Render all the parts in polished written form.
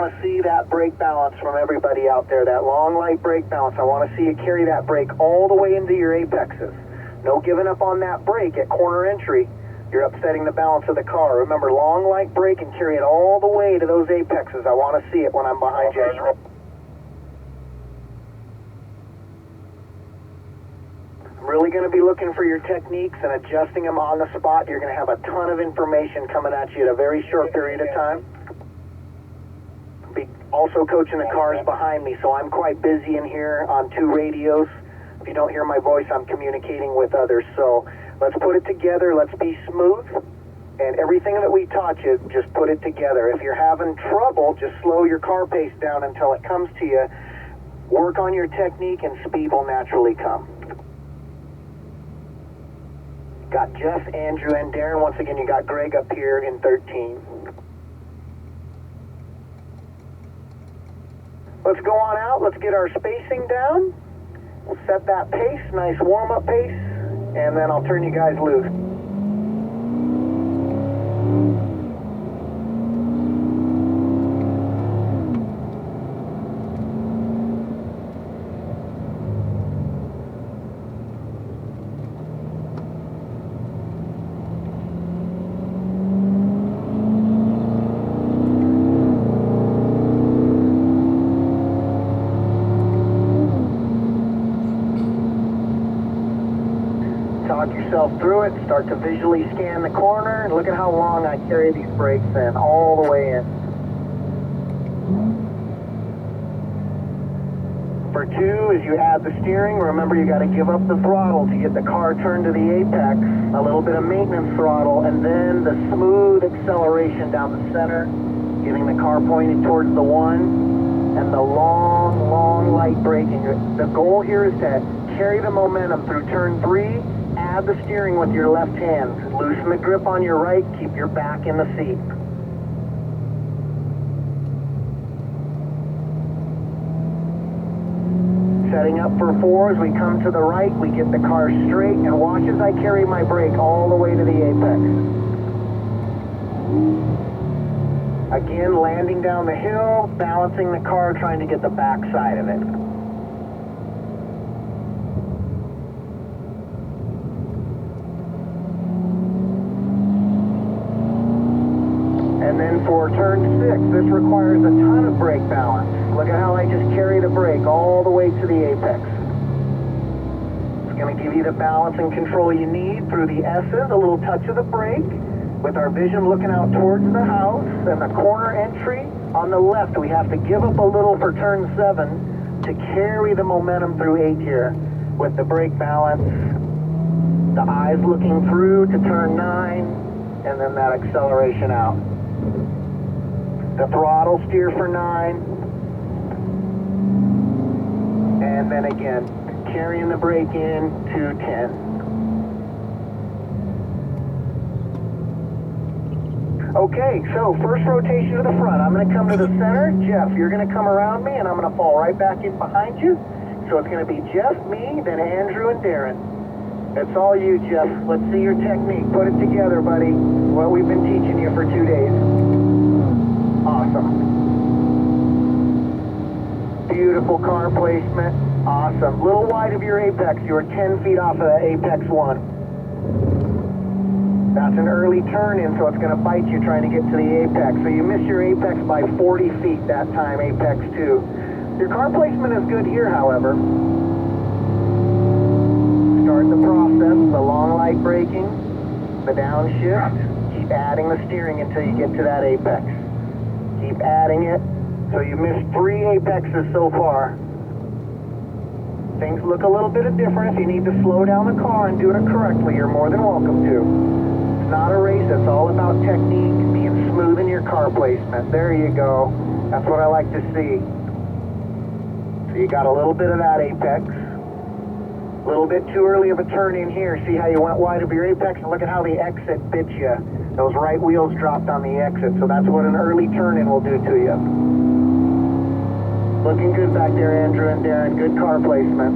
want to see that brake balance from everybody out there, that long, light brake balance. I want to see you carry that brake all the way into your apexes. No giving up on that brake at corner entry. You're upsetting the balance of the car. Remember, long, light brake and carry it all the way to those apexes. I want to see it when I'm behind you. I'm really going to be looking for your techniques and adjusting them on the spot. You're going to have a ton of information coming at you at a very short period of time. Be also coaching the cars behind me, so I'm quite busy in here on 2 radios. If you don't hear my voice, I'm communicating with others. So let's put it together. Let's be smooth. And everything that we taught you, just put it together. If you're having trouble, just slow your car pace down until it comes to you. Work on your technique and speed will naturally come. Got Jeff, Andrew, and Darren. Once again, you got Greg up here in 13. Let's go on out. Let's get our spacing down. We'll set that pace, nice warm-up pace, and then I'll turn you guys loose. Talk yourself through it, start to visually scan the corner, and look at how long I carry these brakes in, all the way in. For 2, as you add the steering, remember you got to give up the throttle to get the car turned to the apex, a little bit of maintenance throttle, and then the smooth acceleration down the center, getting the car pointed towards the 1, and the long, long light braking. The goal here is to carry the momentum through turn 3, add the steering with your left hand. Loosen the grip on your right, keep your back in the seat. Setting up for 4, as we come to the right, we get the car straight, and watch as I carry my brake all the way to the apex. Again, landing down the hill, balancing the car, trying to get the back side of it. And then for turn 6, this requires a ton of brake balance. Look at how I just carry the brake all the way to the apex. It's going to give you the balance and control you need through the S's, a little touch of the brake, with our vision looking out towards the house, and the corner entry on the left. We have to give up a little for turn 7 to carry the momentum through 8 here with the brake balance, the eyes looking through to turn 9, and then that acceleration out. The throttle steer for 9, and then again, carrying the brake in to 10. Okay, so first rotation to the front. I'm going to come to the center. Jeff, you're going to come around me, and I'm going to fall right back in behind you. So it's going to be Jeff, me, then Andrew, and Darren. It's all you, Jeff. Let's see your technique. Put it together, buddy. What we've been teaching you for 2 days. Awesome. Beautiful car placement. Awesome. Little wide of your apex. You were 10 feet off of the apex 1. That's an early turn in, so it's going to bite you trying to get to the apex. So you missed your apex by 40 feet that time, apex 2. Your car placement is good here, however. Start the process, the long light braking, the downshift. Keep adding the steering until you get to that apex. Keep adding it. So you missed 3 apexes so far. Things look a little bit different. If you need to slow down the car and do it correctly, you're more than welcome to. It's not a race. It's all about technique, being smooth in your car placement. There you go. That's what I like to see. So you got a little bit of that apex. A little bit too early of a turn in here. See how you went wide of your apex, and look at how the exit bit you. Those right wheels dropped on the exit, so that's what an early turn in will do to you. Looking good back there, Andrew and Darren. Good car placement.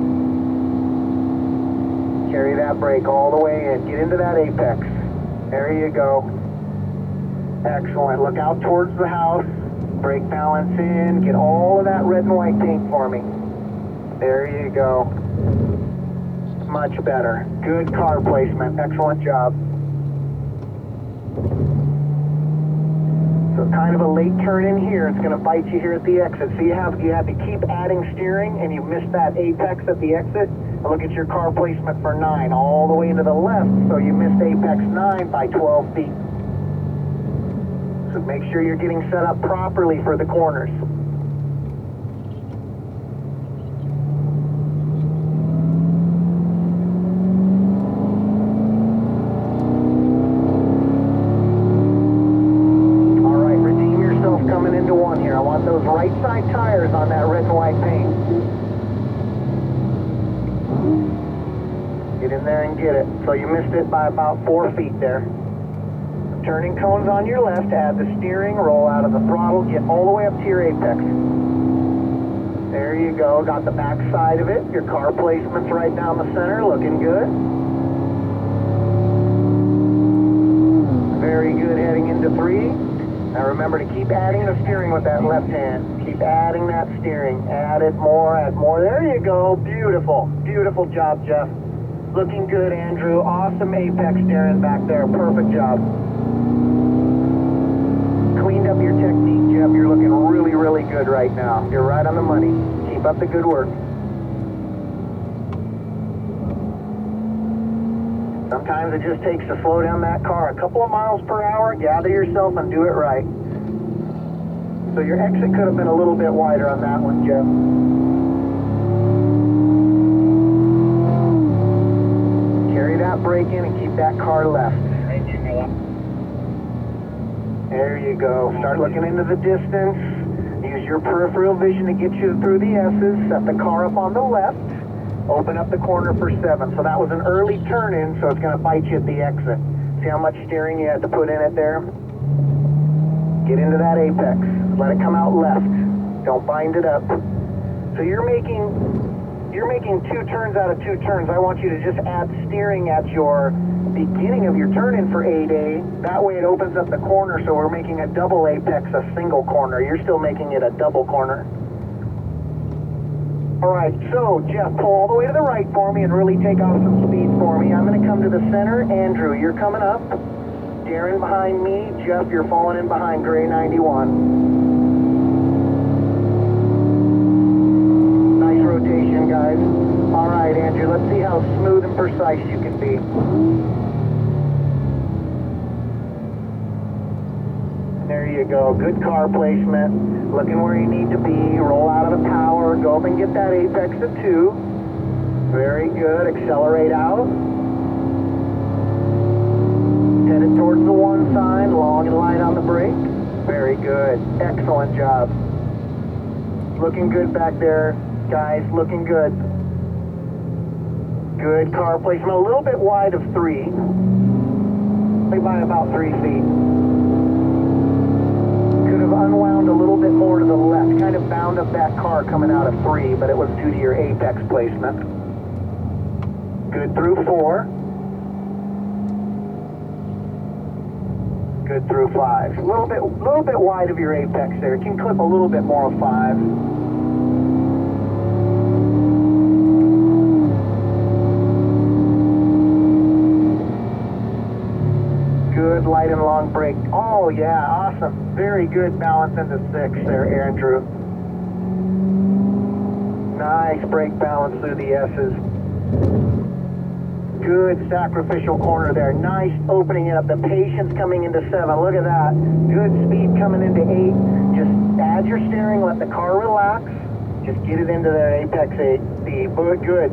Carry that brake all the way in. Get into that apex. There you go. Excellent. Look out towards the house. Brake balance in. Get all of that red and white paint for me. There you go. Much better. Good car placement. Excellent job. So kind of a late turn in here. It's going to bite you here at the exit. So you have to keep adding steering, and you missed that apex at the exit. And look at your car placement for 9 all the way into the left. So you missed apex 9 by 12 feet. So make sure you're getting set up properly for the corners. All right, redeem yourself coming into one here. I want those right side tires on that red and white paint. Get in there and get it. So you missed it by about 4 feet there. Turning cones on your left, add the steering, roll out of the throttle, get all the way up to your apex. There you go, got the back side of it. Your car placement's right down the center, looking good. Very good, heading into 3. Now remember to keep adding the steering with that left hand. Keep adding that steering. Add it more, add more. There you go, beautiful. Beautiful job, Jeff. Looking good, Andrew. Awesome apex, Darren, back there. Perfect job. Cleaned up your technique, Jeff. You're looking really, really good right now. You're right on the money. Keep up the good work. Sometimes it just takes to slow down that car a couple of miles per hour, gather yourself, and do it right. So your exit could have been a little bit wider on that one, Jeff. Carry that brake in and keep that car left. There you go. Start looking into the distance. Use your peripheral vision to get you through the S's. Set the car up on the left. Open up the corner for 7. So that was an early turn in, so it's going to bite you at the exit. See how much steering you had to put in it there? Get into that apex. Let it come out left. Don't bind it up. So you're making 2 turns out of 2 turns. I want you to just add steering at your beginning of your turn in for 8A. That way it opens up the corner, so we're making a double apex a single corner. You're still making it a double corner. All right, so Jeff, pull all the way to the right for me and really take off some speed for me. I'm going to come to the center. Andrew, you're coming up. Darren behind me. Jeff, you're falling in behind Gray 91. Nice rotation, guys. All right, Andrew, let's see how smooth and precise you can be. There you go. Good car placement. Looking where you need to be. Roll out of the power. Go up and get that apex at 2. Very good. Accelerate out. Headed towards the 1 sign. Long and light on the brake. Very good. Excellent job. Looking good back there, guys. Looking good. Good car placement. A little bit wide of 3. Maybe by about 3 feet. Unwound a little bit more to the left, kind of bound up that car coming out of 3, but it was due to your apex placement. Good through 4. Good through 5. A little bit wide of your apex there. You can clip a little bit more of 5. Good light and long brake. Oh yeah, awesome. Very good balance into 6 there, Andrew. Nice brake balance through the S's. Good sacrificial corner there. Nice opening it up. The patience coming into 7. Look at that. Good speed coming into 8. Just add your steering, let the car relax. Just get it into their apex 8 speed. Good.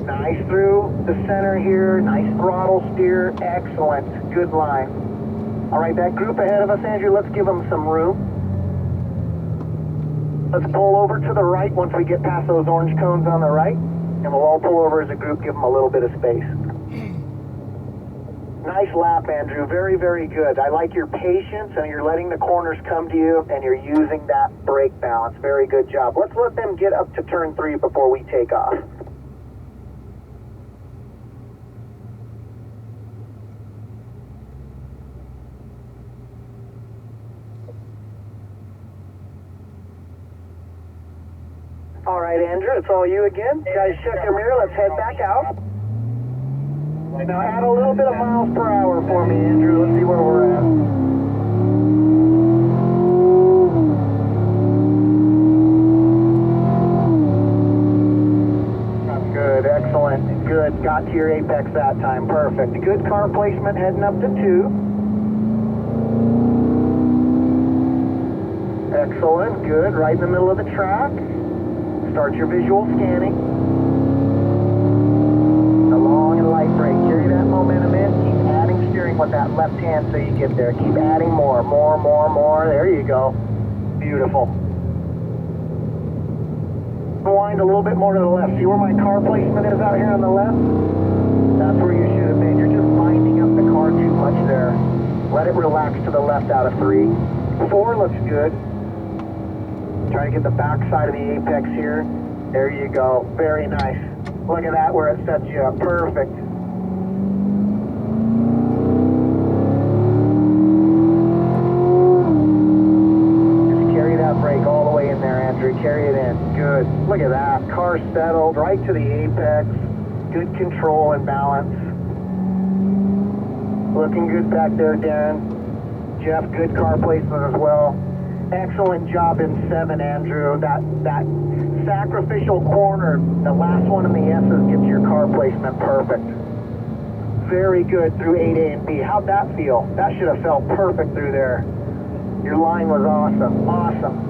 Nice through the center here. Nice throttle steer. Excellent. Good line. All right, that group ahead of us, Andrew, let's give them some room. Let's pull over to the right once we get past those orange cones on the right, and we'll all pull over as a group, give them a little bit of space. Nice lap, Andrew. Very, very good. I like your patience, and you're letting the corners come to you, and you're using that brake balance. Very good job. Let's let them get up to turn 3 before we take off. All right, Andrew, it's all you again. Guys, check your mirror. Let's head back out. Now add a little bit of miles per hour for me, Andrew. Let's see where we're at. Good, excellent. Good. Got to your apex that time. Perfect. Good car placement heading up to 2. Excellent. Good. Right in the middle of the track. Start your visual scanning. The long and light brake. Carry that momentum in. Keep adding steering with that left hand so you get there. Keep adding more. There you go. Beautiful. Wind a little bit more to the left. See where my car placement is out here on the left? That's where you should have been. You're just binding up the car too much there. Let it relax to the left out of 3. 4 looks good. Try to get the back side of the apex here. There you go. Very nice. Look at that where it sets you up. Perfect. Just carry that brake all the way in there, Andrew. Carry it in. Good. Look at that. Car settled right to the apex. Good control and balance. Looking good back there, Darren. Jeff, good car placement as well. Excellent job in 7, Andrew. That sacrificial corner, the last one in the S's, gets your car placement perfect. Very good through 8A and B. How'd that feel? That should have felt perfect through there. Your line was awesome. Awesome.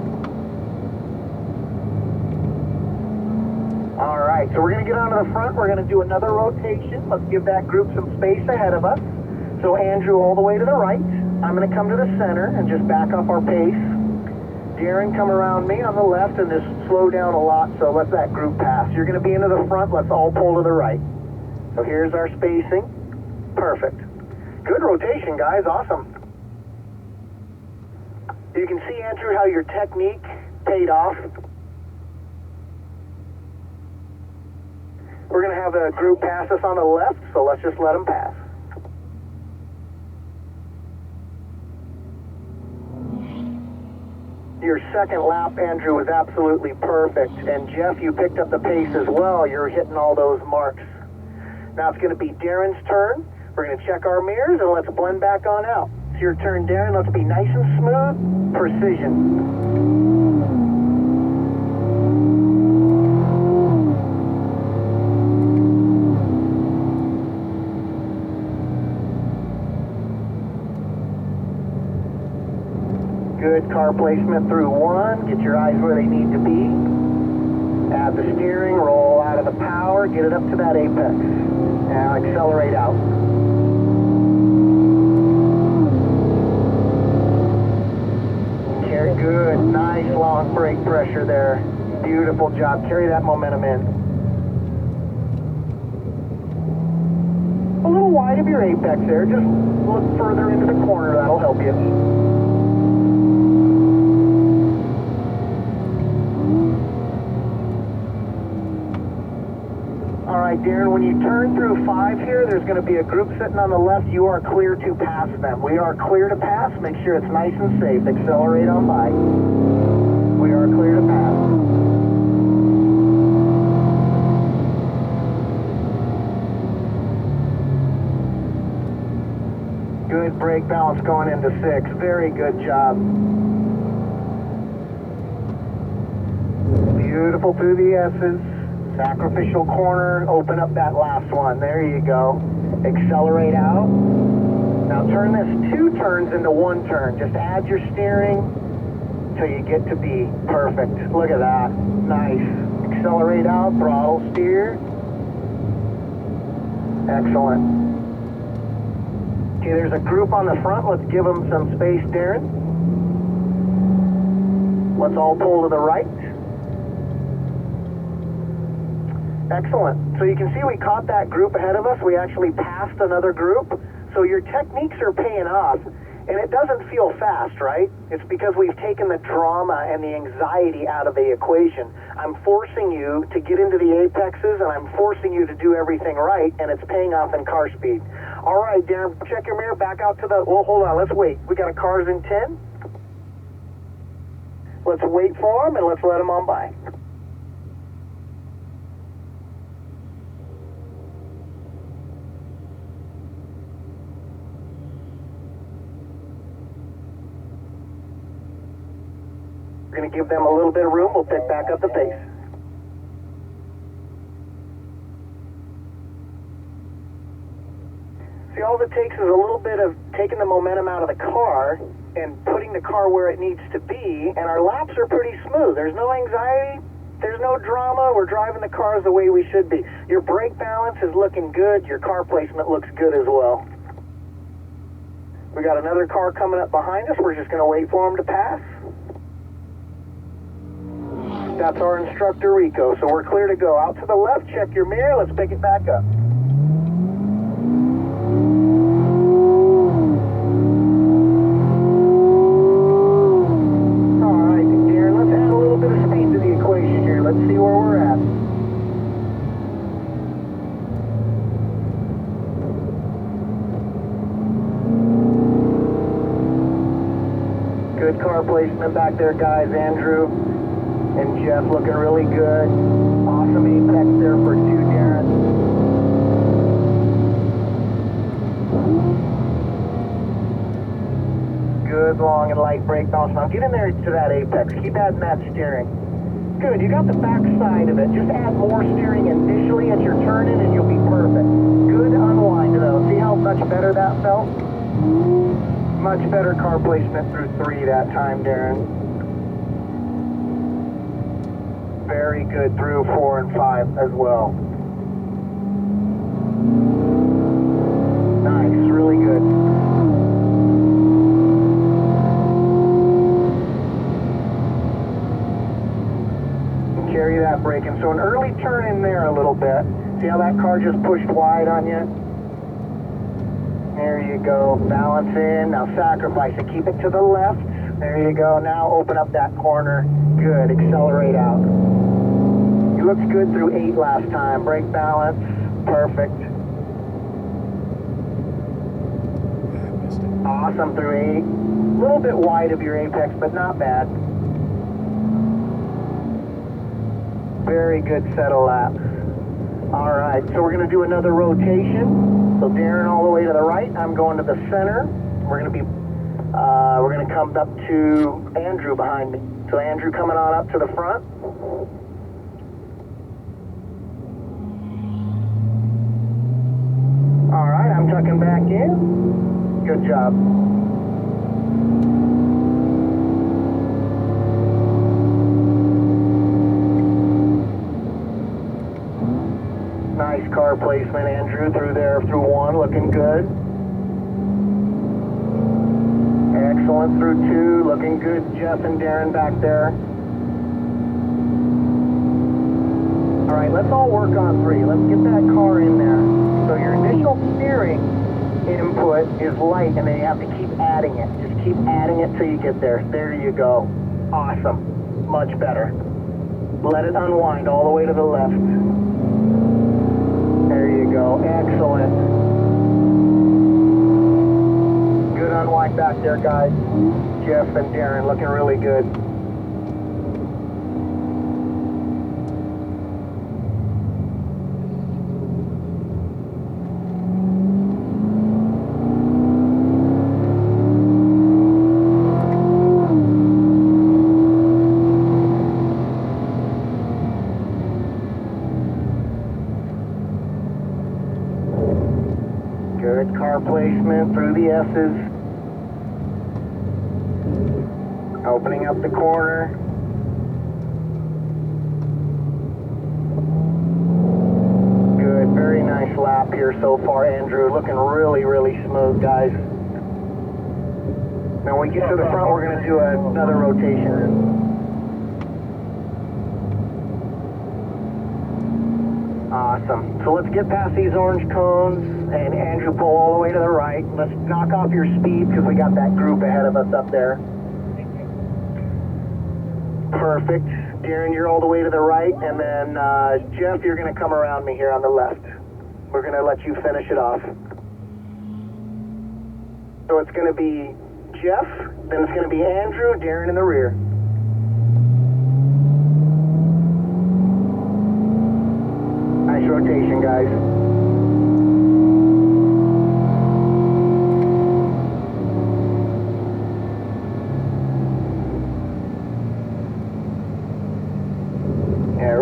All right, so we're going to get onto the front. We're going to do another rotation. Let's give that group some space ahead of us. So Andrew all the way to the right. I'm going to come to the center and just back up our pace. Darren, come around me on the left and just slow down a lot, so let that group pass. You're going to be into the front. Let's all pull to the right. So here's our spacing. Perfect. Good rotation, guys. Awesome. You can see, Andrew, how your technique paid off. We're going to have a group pass us on the left, so let's just let them pass. Your second lap, Andrew, was absolutely perfect. And Jeff, you picked up the pace as well. You're hitting all those marks. Now it's going to be Darren's turn. We're going to check our mirrors and let's blend back on out. It's your turn, Darren. Let's be nice and smooth. Precision. Good car placement through 1. Get your eyes where they need to be. Add the steering, roll out of the power, get it up to that apex. Now accelerate out. Carry good, nice long brake pressure there. Beautiful job. Carry that momentum in. A little wide of your apex there. Just look further into the corner. That'll help you. All right, Darren, when you turn through 5 here, there's going to be a group sitting on the left. You are clear to pass them. We are clear to pass. Make sure it's nice and safe. Accelerate on by. We are clear to pass. Good brake balance going into 6. Very good job. Beautiful through the S's. Sacrificial corner, open up that last one. There you go. Accelerate out. Now turn this 2 turns into 1 turn. Just add your steering till you get to B. Perfect. Look at that. Nice. Accelerate out, throttle steer. Excellent. Okay, there's a group on the front. Let's give them some space, Darren. Let's all pull to the right. Excellent. So you can see we caught that group ahead of us. We actually passed another group. So your techniques are paying off. And it doesn't feel fast, right? It's because we've taken the drama and the anxiety out of the equation. I'm forcing you to get into the apexes, and I'm forcing you to do everything right, and it's paying off in car speed. All right, Darren, check your mirror, back out to the... Well, hold on, let's wait. We got a cars in 10. Let's wait for them, and let's let them on by. give them a little bit of room. We'll pick back up the pace. See, all it takes is a little bit of taking the momentum out of the car and putting the car where it needs to be, and our laps are pretty smooth. There's no anxiety, there's no drama. We're driving the cars the way we should be. Your brake balance is looking good. Your car placement looks good as well. We got another car coming up behind us. We're just going to wait for him to pass. That's our instructor, Rico. So we're clear to go. Out to the left, check your mirror. Let's pick it back up. Good car placement back there, guys. Andrew and Jeff looking really good. Awesome apex there for 2, Darren. Good long and light brake bounce. Now get in there to that apex. Keep adding that steering. Good, you got the back side of it. Just add more steering initially as you're turning and you'll be perfect. Good unwind though. See how much better that felt? Much better car placement through 3 that time, Darren. Very good through 4 and 5 as well. Nice, really good. And carry that braking. So an early turn in there a little bit. See how that car just pushed wide on you? There you go, balance in, now sacrifice it, keep it to the left, there you go, now open up that corner, good, accelerate out. You looked good through 8 last time, brake balance, perfect. Awesome through 8, a little bit wide of your apex, but not bad. Very good set of laps. All right, so we're going to do another rotation. So Darren all the way to the right. I'm going to the center. We're going to come up to Andrew behind me. So Andrew coming on up to the front. All right, I'm tucking back in. Good job. Nice car placement, Andrew, through there, through 1, looking good. Excellent through 2, looking good. Jeff and Darren back there. All right, let's all work on 3. Let's get that car in there. So your initial steering input is light, and then you have to keep adding it. Just keep adding it till you get there. There you go. Awesome. Much better. Let it unwind all the way to the left. There you go. Excellent. Good unwind back there, guys. Jeff and Darren looking really good. Good car placement through the S's. Opening up the corner. Good, very nice lap here so far, Andrew. Looking really, really smooth, guys. Now when we get to the front, we're going to do another rotation. Awesome. So let's get past these orange cones, and Andrew, pull all the way to the right. Let's knock off your speed because we got that group ahead of us up there. Perfect. Darren, you're all the way to the right, and then Jeff, you're going to come around me here on the left. We're going to let you finish it off. So it's going to be Jeff, then it's going to be Andrew, Darren in the rear. Nice rotation, guys.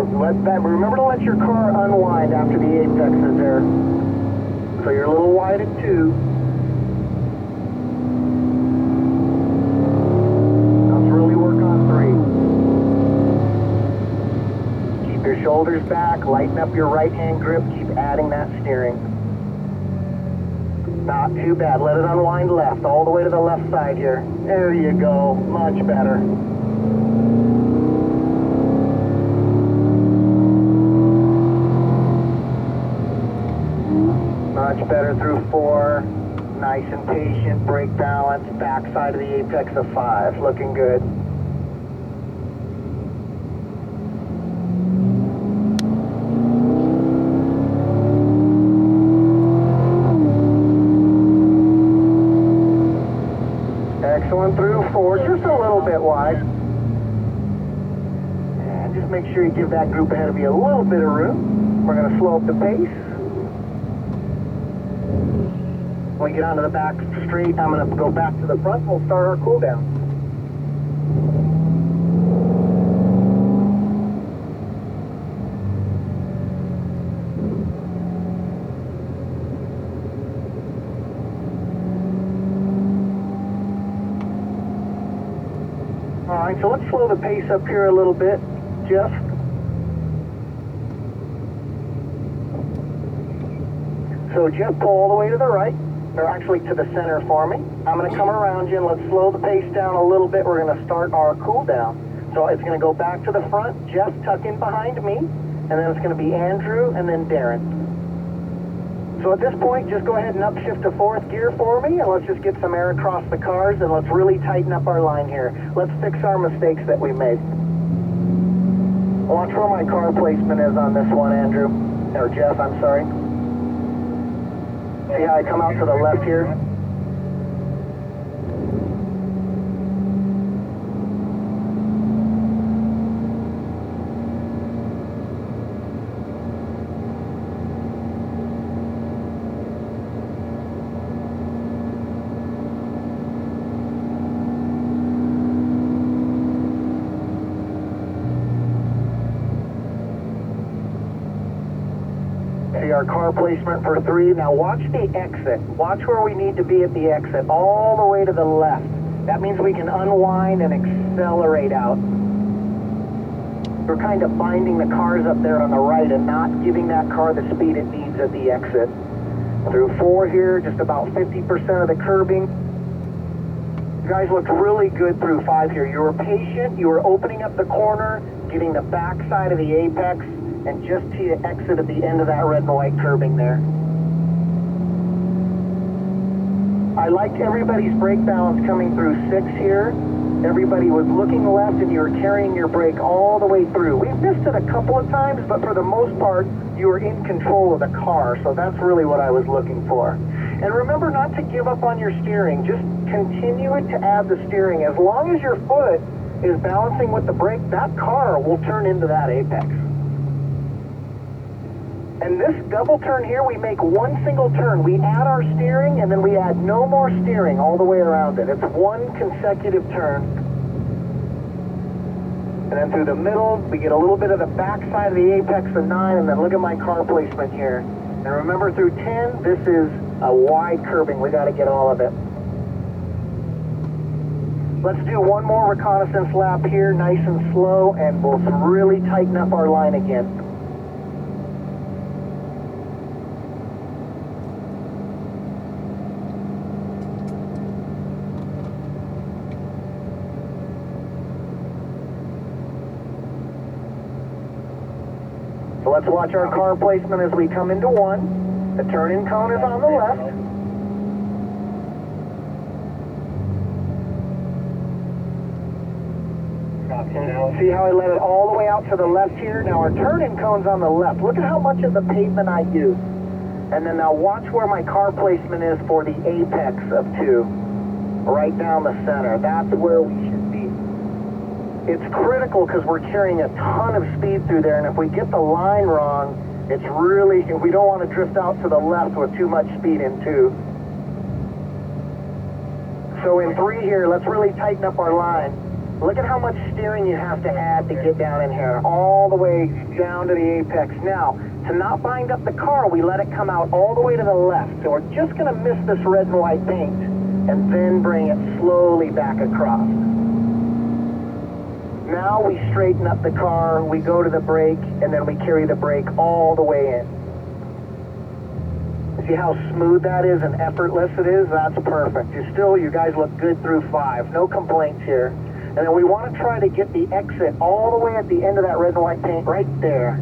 there. Remember to let your car unwind after the apex is there. So you're a little wide at 2. Let's really work on 3. Keep your shoulders back, lighten up your right hand grip, keep adding that steering. Not too bad. Let it unwind left, all the way to the left side here. There you go. Much better. Much better through 4. Nice and patient. Brake balance. Back side of the apex of 5. Looking good. Excellent through 4, just a little bit wide. And just make sure you give that group ahead of you a little bit of room. We're going to slow up the pace. When we get onto the back straight, I'm going to go back to the front. We'll start our cool down. Alright, so let's slow the pace up here a little bit, Jeff. So Jeff, pull all the way to the right, or actually to the center for me. I'm going to come around you and let's slow the pace down a little bit. We're going to start our cool down. So it's going to go back to the front, Jeff tuck in behind me, and then it's going to be Andrew and then Darren. So at this point, just go ahead and upshift to 4th gear for me, and let's just get some air across the cars, and let's really tighten up our line here. Let's fix our mistakes that we made. Watch where my car placement is on this one, Andrew. Or Jeff, I'm sorry. See how I come out to the left here? Our car placement for 3. Now watch the exit. Watch where we need to be at the exit, all the way to the left. That means we can unwind and accelerate out. We're kind of binding the cars up there on the right and not giving that car the speed it needs at the exit. Through 4 here, just about 50% of the curbing. You guys looked really good through 5 here. You were patient, you were opening up the corner, getting the back side of the apex, and just to exit at the end of that red and white curbing there. I liked everybody's brake balance coming through 6 here. Everybody was looking left and you were carrying your brake all the way through. We missed it a couple of times, but for the most part, you were in control of the car, so that's really what I was looking for. And remember not to give up on your steering. Just continue it to add the steering. As long as your foot is balancing with the brake, that car will turn into that apex. And this double turn here, we make one single turn. We add our steering, and then we add no more steering all the way around it. It's one consecutive turn. And then through the middle, we get a little bit of the back side of the apex of 9, and then look at my car placement here. And remember through 10, this is a wide curbing. We got to get all of it. Let's do one more reconnaissance lap here, nice and slow, and we'll really tighten up our line again. So let's watch our car placement as we come into 1. The turn-in cone is on the left. See how I let it all the way out to the left here? Now our turn-in cone's on the left. Look at how much of the pavement I use. And then now watch where my car placement is for the apex of 2. Right down the center. That's where we should be. It's critical because we're carrying a ton of speed through there, and if we get the line wrong, it's really, we don't want to drift out to the left with too much speed in 2. So in 3 here, let's really tighten up our line. Look at how much steering you have to add to get down in here, all the way down to the apex. Now, to not bind up the car, we let it come out all the way to the left. So we're just going to miss this red and white paint and then bring it slowly back across. Now we straighten up the car, we go to the brake, and then we carry the brake all the way in. See how smooth that is and effortless it is? That's perfect. You guys look good through 5. No complaints here. And then we want to try to get the exit all the way at the end of that red and white paint right there.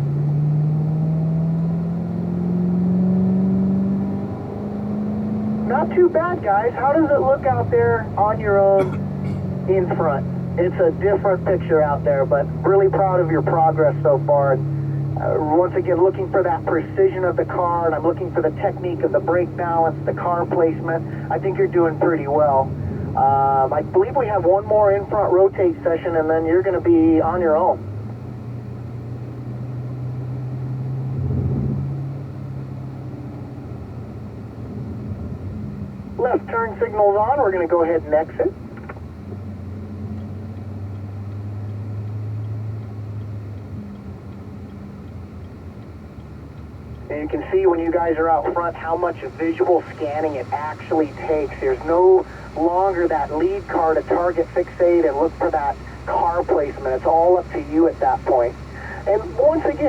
Not too bad, guys. How does it look out there on your own in front? It's a different picture out there, but really proud of your progress so far. Once again, looking for that precision of the car, and I'm looking for the technique of the brake balance, the car placement. I think you're doing pretty well. I believe we have one more in-front rotate session, and then you're going to be on your own. Left turn signal's on. We're going to go ahead and exit. And you can see when you guys are out front how much visual scanning it actually takes. There's no longer that lead car to target fixate and look for that car placement. It's all up to you at that point. And once again,